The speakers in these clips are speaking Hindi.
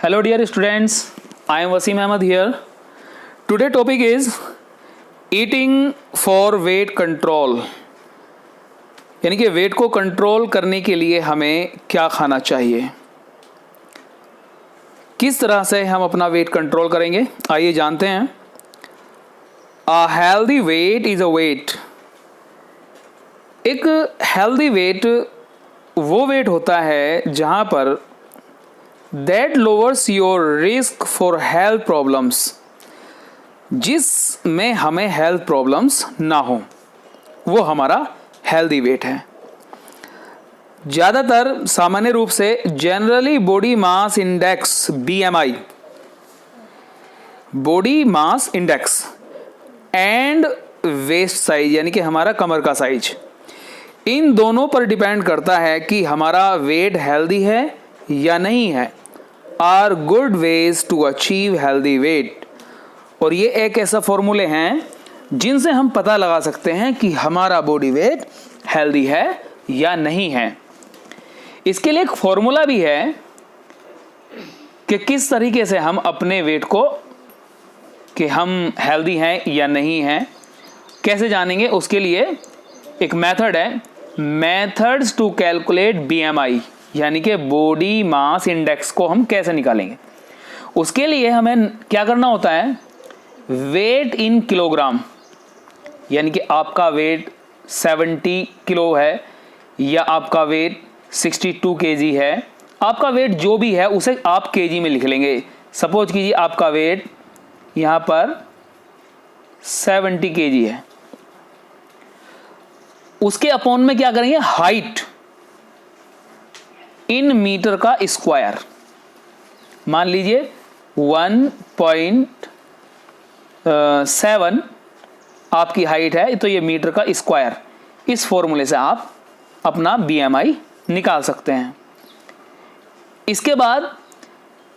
Hello dear students, I am Wasim Ahmed here. Today topic is eating for weight control. यानी कि वेट को कंट्रोल करने के लिए हमें क्या खाना चाहिए, किस तरह से हम अपना वेट कंट्रोल करेंगे, आइए जानते हैं. A healthy weight is a weight. एक हेल्दी वेट वो वेट होता है जहाँ पर that lowers your risk for health problems, जिसमें हमें हेल्थ प्रॉब्लम्स ना हो, वो हमारा हेल्दी वेट है. ज़्यादातर सामान्य रूप से generally body mass index BMI, body mass index and waste size यानी कि हमारा कमर का साइज, इन दोनों पर डिपेंड करता है कि हमारा वेट हेल्दी है या नहीं है. Are good ways to achieve healthy weight. और ये एक ऐसा फॉर्मूले हैं जिनसे हम पता लगा सकते हैं कि हमारा बॉडी वेट हेल्दी है या नहीं है. इसके लिए एक फॉर्मूला भी है कि किस तरीके से हम अपने वेट को कि हम हेल्दी हैं या नहीं हैं कैसे जानेंगे. उसके लिए एक मेथड है, मेथड्स टू कैलकुलेट BMI यानी कि बॉडी मास इंडेक्स को हम कैसे निकालेंगे. उसके लिए हमें क्या करना होता है, वेट इन किलोग्राम यानी कि आपका वेट 70 किलो है या आपका वेट 62 kg है, आपका वेट जो भी है उसे आप kg में लिख लेंगे. सपोज कीजिए आपका वेट यहाँ पर 70 kg है, उसके अपॉन में क्या करेंगे, हाइट इन मीटर का स्क्वायर. मान लीजिए 1.7 आपकी हाइट है तो ये मीटर का स्क्वायर. इस फॉर्मूले से आप अपना BMI निकाल सकते हैं. इसके बाद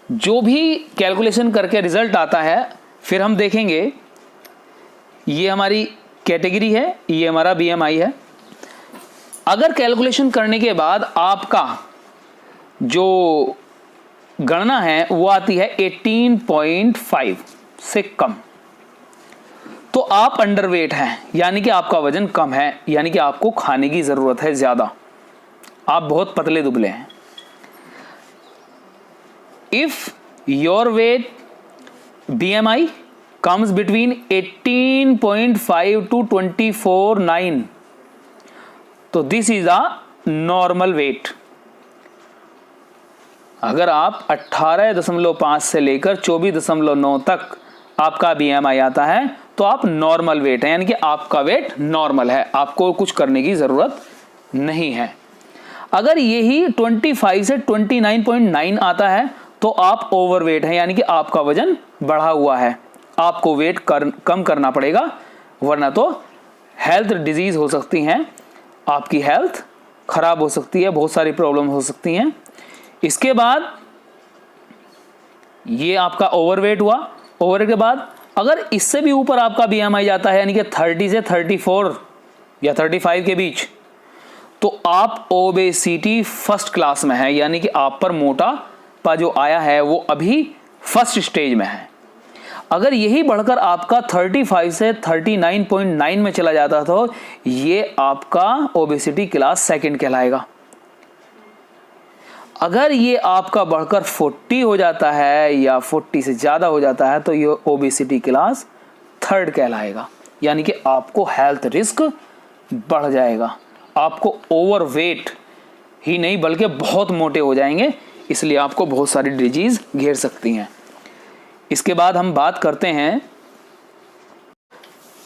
जो भी कैलकुलेशन करके रिजल्ट आता है फिर हम देखेंगे, ये हमारी कैटेगरी है, ये हमारा BMI है. अगर कैलकुलेशन करने के बाद आपका जो गणना है वो आती है 18.5 से कम, तो आप अंडरवेट हैं यानी कि आपका वजन कम है, यानी कि आपको खाने की ज़रूरत है ज़्यादा, आप बहुत पतले दुबले हैं. If your weight BMI comes between 18.5 to 24.9, तो this is a normal weight. अगर आप 18.5 से लेकर 24.9 तक आपका BMI आता है तो आप नॉर्मल वेट है, यानी कि आपका वेट नॉर्मल है, आपको कुछ करने की ज़रूरत नहीं है. अगर यही 25 से 29.9 आता है तो आप ओवरवेट है, यानी कि आपका वजन बढ़ा हुआ है, आपको वेट कम करना पड़ेगा, वरना तो हेल्थ डिजीज़ हो सकती हैं, आपकी हेल्थ खराब हो सकती है, बहुत सारी प्रॉब्लम हो सकती हैं. इसके बाद ये आपका ओवरवेट हुआ. ओवरवेट के बाद अगर इससे भी ऊपर आपका BMI जाता है यानी कि 30 से 34 या 35 के बीच, तो आप ओबेसिटी फर्स्ट क्लास में है, यानी कि आप पर मोटापा जो आया है वो अभी फर्स्ट स्टेज में है. अगर यही बढ़कर आपका 35 से 39.9 में चला जाता तो ये आपका ओबेसिटी क्लास सेकंड कहलाएगा. अगर ये आपका बढ़कर 40 हो जाता है या 40 से ज़्यादा हो जाता है तो ये ओबेसिटी क्लास थर्ड कहलाएगा, यानी कि आपको हेल्थ रिस्क बढ़ जाएगा, आपको ओवरवेट ही नहीं बल्कि बहुत मोटे हो जाएंगे, इसलिए आपको बहुत सारी डिजीज़ घेर सकती हैं. इसके बाद हम बात करते हैं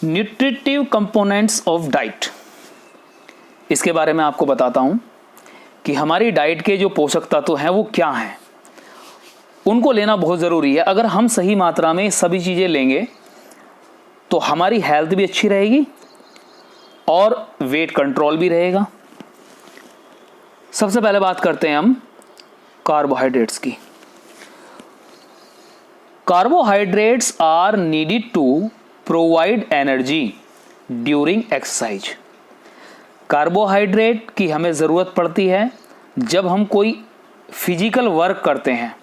न्यूट्रिटिव कंपोनेंट्स ऑफ डाइट. इसके बारे में आपको बताता हूं कि हमारी डाइट के जो पोषक तत्व हैं वो क्या हैं, उनको लेना बहुत ज़रूरी है. अगर हम सही मात्रा में सभी चीज़ें लेंगे तो हमारी हेल्थ भी अच्छी रहेगी और वेट कंट्रोल भी रहेगा. सबसे पहले बात करते हैं हम कार्बोहाइड्रेट्स की. Carbohydrates are needed to provide energy during exercise. Carbohydrate की हमें ज़रूरत पड़ती है जब हम कोई फिजिकल वर्क करते हैं,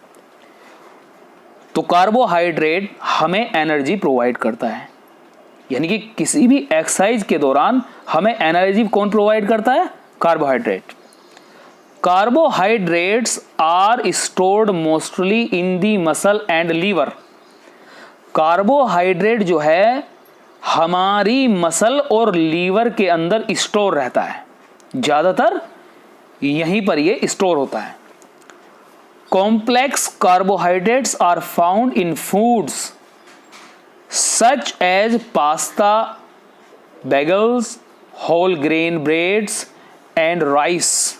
तो कार्बोहाइड्रेट हमें एनर्जी प्रोवाइड करता है, यानी कि किसी भी एक्सरसाइज के दौरान हमें एनर्जी कौन प्रोवाइड करता है? Carbohydrate. Carbohydrates are stored mostly in the muscle and liver. Carbohydrate जो है हमारी मसल और लीवर के अंदर स्टोर रहता है, ज्यादातर यहीं पर ये स्टोर होता है। Complex carbohydrates are found in foods such as pasta, bagels, whole grain breads and rice.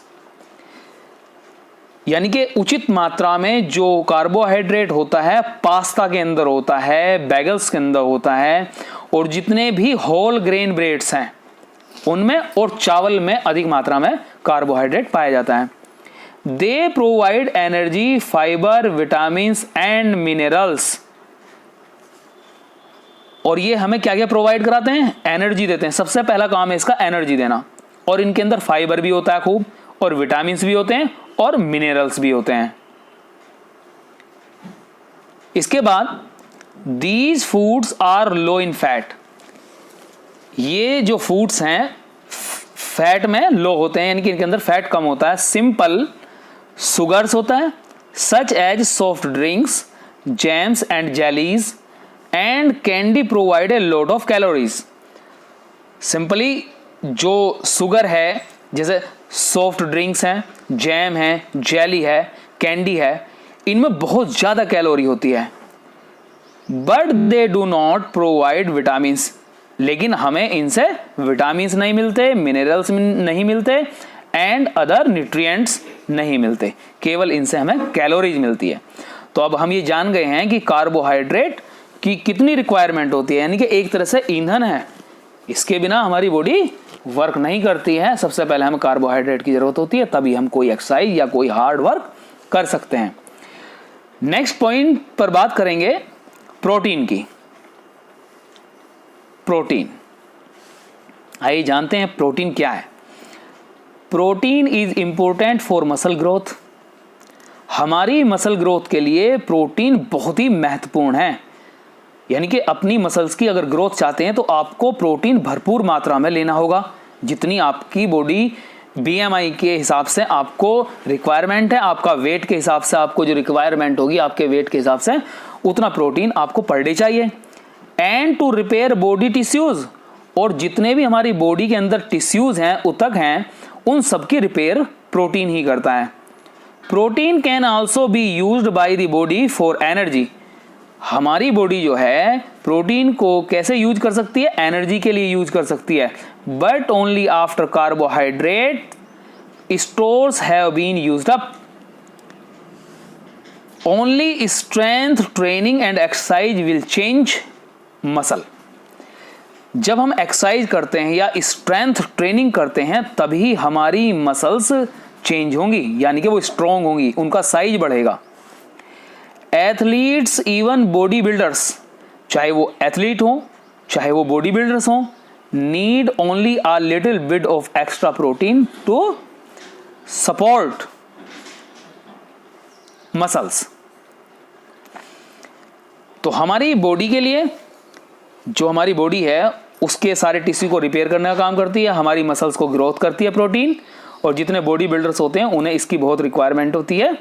यानी कि उचित मात्रा में जो कार्बोहाइड्रेट होता है पास्ता के अंदर होता है, बेगल्स के अंदर होता है, और जितने भी होल ग्रेन ब्रेड्स हैं उनमें और चावल में अधिक मात्रा में कार्बोहाइड्रेट पाया जाता है। They provide energy, fibre, vitamins and minerals. और ये हमें क्या क्या प्रोवाइड कराते हैं? एनर्जी देते हैं। सबसे पहला काम है इसका एनर्जी देना, और इनके अंदर फाइबर भी होता है खूब, और विटामिन्स भी होते हैं, और मिनरल्स भी होते हैं। इसके बाद these foods are low in fat. ये जो फूड्स हैं फैट में लो होते हैं, यानी कि इनके अंदर फैट कम होता है। सिंपल सुगर्स होता है, such as soft drinks, jams and jellies and candy provide a lot of calories. Simply जो शुगर है, जैसे सॉफ्ट ड्रिंक्स हैं, जैम है, जेली है, कैंडी है, इनमें बहुत ज़्यादा कैलोरी होती है। But they do not provide vitamins. लेकिन हमें इनसे विटामिन्स नहीं मिलते, मिनरल्स नहीं मिलते एंड अदर न्यूट्रिएंट्स नहीं मिलते, केवल इनसे हमें कैलोरीज मिलती है। तो अब हम ये जान गए हैं कि कार्बोहाइड्रेट की कितनी रिक्वायरमेंट होती है, यानी कि एक तरह से ईंधन है, इसके बिना हमारी बॉडी वर्क नहीं करती है। सबसे पहले हमें कार्बोहाइड्रेट की जरूरत होती है, तभी हम कोई एक्सरसाइज या कोई हार्ड वर्क कर सकते हैं। नेक्स्ट पॉइंट पर बात करेंगे प्रोटीन की। प्रोटीन, आइए जानते हैं प्रोटीन क्या है। Protein is important for muscle growth. हमारी मसल ग्रोथ के लिए प्रोटीन बहुत ही महत्वपूर्ण है, यानी कि अपनी मसल्स की अगर ग्रोथ चाहते हैं तो आपको प्रोटीन भरपूर मात्रा में लेना होगा। जितनी आपकी बॉडी BMI के हिसाब से आपको रिक्वायरमेंट है, आपका वेट के हिसाब से आपको जो रिक्वायरमेंट होगी आपके वेट के हिसाब से, उतना प्रोटीन आपको पर डे चाहिए। And to repair body tissues, और जितने भी हमारी बॉडी के अंदर टिश्यूज हैं, ऊतक हैं, उन सबकी रिपेयर प्रोटीन ही करता है। Protein can also be used by the body for energy. हमारी बॉडी जो है प्रोटीन को कैसे यूज कर सकती है? एनर्जी के लिए यूज कर सकती है, but only after carbohydrate stores have been used up. Only strength training and exercise will change muscle. जब हम एक्सरसाइज करते हैं या स्ट्रेंथ ट्रेनिंग करते हैं तभी हमारी मसल्स चेंज होंगी, यानी कि वो स्ट्रॉन्ग होंगी, उनका साइज बढ़ेगा। एथलीट्स, इवन बॉडी बिल्डर्स, चाहे वो एथलीट हो चाहे वो बॉडी बिल्डर्स हो, need only a little bit of extra protein to support muscles. तो हमारी बॉडी के लिए, जो हमारी बॉडी है उसके सारे टिश्यू को रिपेयर करने का काम करती है, हमारी मसल्स को ग्रोथ करती है प्रोटीन, और जितने बॉडी बिल्डर्स होते हैं उन्हें इसकी बहुत रिक्वायरमेंट होती है,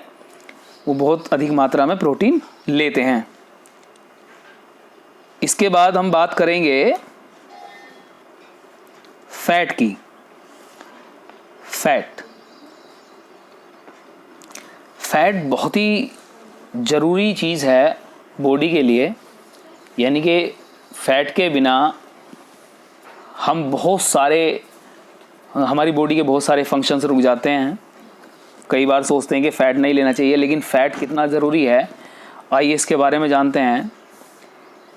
वो बहुत अधिक मात्रा में प्रोटीन लेते हैं। इसके बाद हम बात करेंगे फैट की। फैट बहुत ही ज़रूरी चीज़ है बॉडी के लिए, यानी कि फैट के बिना हम हमारी बॉडी के बहुत सारे फंक्शंस रुक जाते हैं। कई बार सोचते हैं कि फ़ैट नहीं लेना चाहिए, लेकिन फ़ैट कितना ज़रूरी है आइए इसके बारे में जानते हैं।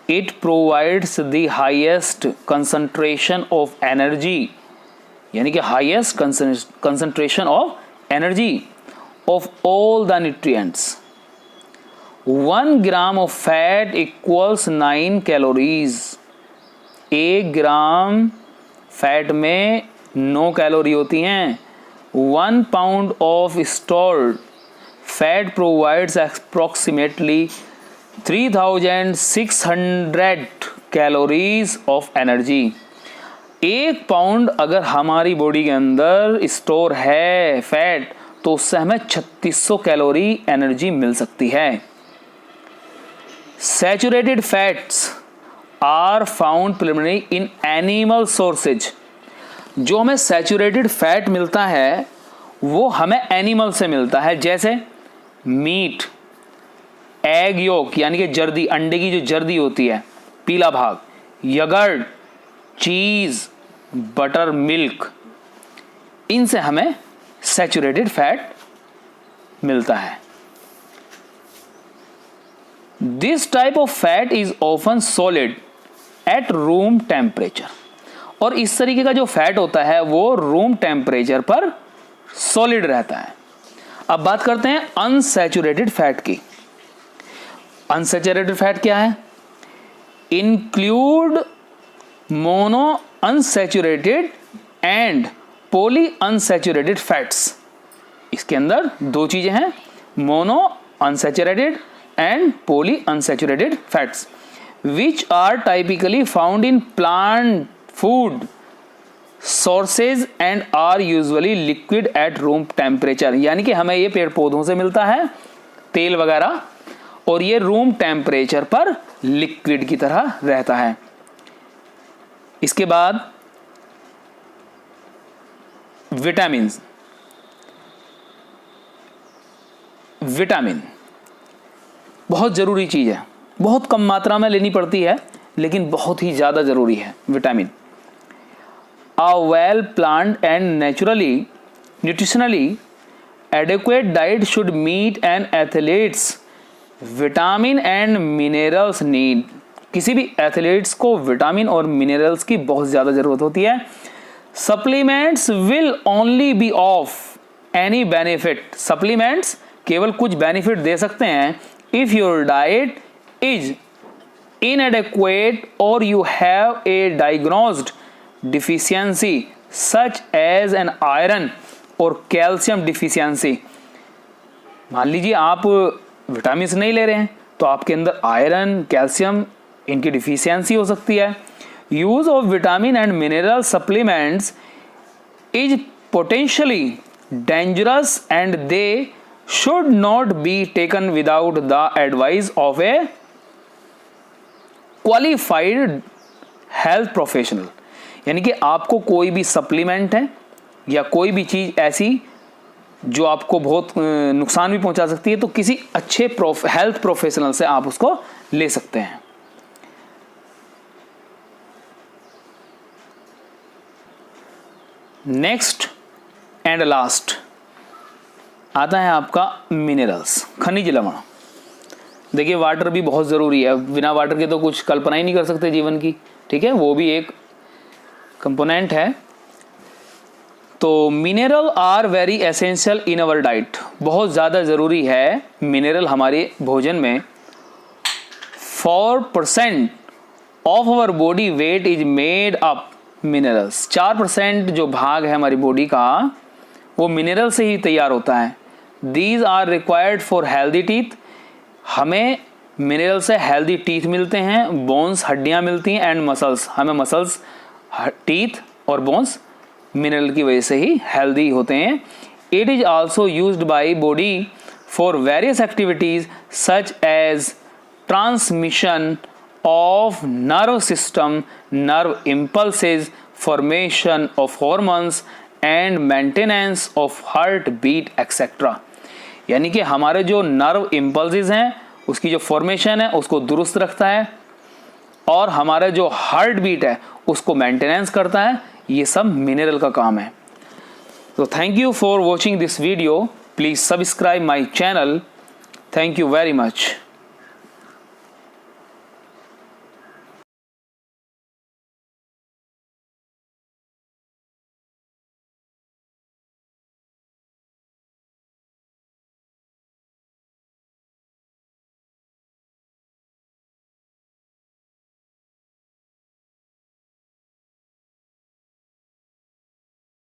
It provides the highest concentration of energy, यानी कि highest concentration of energy of all the nutrients. 1 gram of fat equals 9 calories. 1 gram fat में 9 कैलोरी होती हैं। 1 pound of stored fat provides approximately 3600 calories of energy. 1 pound अगर हमारी बॉडी के अंदर स्टोर है फैट तो उससे हमें 3600 कैलोरी एनर्जी मिल सकती है। Saturated fats are found preliminary in animal sources. जो हमें सैचुरेटेड फैट मिलता है वो हमें एनिमल से मिलता है, जैसे मीट, एग योक यानी कि जर्दी, अंडे की जो जर्दी होती है पीला भाग, यगर्ट, चीज, बटर मिल्क, इनसे हमें सैचुरेटेड फैट मिलता है। This type of fat is often solid at room temperature. और इस तरीके का जो फैट होता है वो रूम टेम्परेचर पर सॉलिड रहता है। अब बात करते हैं अनसैचुरेटेड फैट की। अनसैचुरेटेड फैट क्या है? Include mono unsaturated and poly unsaturated fats. इसके अंदर 2 चीजें हैं, mono unsaturated and poly unsaturated fats, which are typically found in plant food sources and are usually liquid at room temperature. यानी कि हमें ये पेड़ पौधों से मिलता है तेल वगैरह, और ये रूम टेम्परेचर पर लिक्विड की तरह रहता है। इसके बाद विटामिन। विटामिन बहुत जरूरी चीज है, बहुत कम मात्रा में लेनी पड़ती है लेकिन बहुत ही ज्यादा जरूरी है vitamin. A well planned and nutritionally adequate diet should meet an athlete's vitamin and minerals need। किसी भी एथलीट्स को विटामिन और मिनरल्स की बहुत ज़्यादा ज़रूरत होती है। Supplements will only be of any benefit. Supplements केवल कुछ बेनिफिट दे सकते हैं if your diet is inadequate or you have a diagnosed deficiency such as an iron or calcium deficiency। मान लीजिए आप विटामिन नहीं ले रहे हैं तो आपके अंदर आयरन, कैल्शियम इनकी डिफिशियंसी हो सकती है। Use of vitamin and mineral supplements is potentially dangerous and they should not be taken without the advice of A qualified health professional. यानी कि आपको कोई भी सप्लीमेंट है या कोई भी चीज़ ऐसी जो आपको बहुत नुकसान भी पहुंचा सकती है तो किसी अच्छे हेल्थ प्रोफेशनल से आप उसको ले सकते हैं। नेक्स्ट एंड लास्ट आता है आपका मिनरल्स, खनिज लवण। देखिए वाटर भी बहुत ज़रूरी है, बिना वाटर के तो कुछ कल्पना ही नहीं कर सकते जीवन की, ठीक है, वो भी एक कंपोनेंट है। तो mineral are very essential in our diet. बहुत ज़्यादा ज़रूरी है मिनरल हमारे भोजन में। 4% of our body weight is made up minerals. 4% जो भाग है हमारी बॉडी का वो मिनरल से ही तैयार होता है। These are required for healthy teeth. हमें मिनरल से हेल्दी टीथ मिलते हैं, बोन्स हड्डियां मिलती हैं, एंड मसल्स। हमें मसल्स, टीथ और बोन्स मिनरल की वजह से ही हेल्दी होते हैं। It is also used by body for various activities such as transmission of nerve system, nerve impulses, formation of hormones and maintenance of heart beat etcetera. यानी कि हमारे जो नर्व इम्पल्सेस हैं उसकी जो फॉर्मेशन है उसको दुरुस्त रखता है और हमारा जो हार्ट बीट है उसको मेंटेनेंस करता है। ये सब मिनरल का काम है। तो thank you for watching this video. Please subscribe my channel. Thank you very much.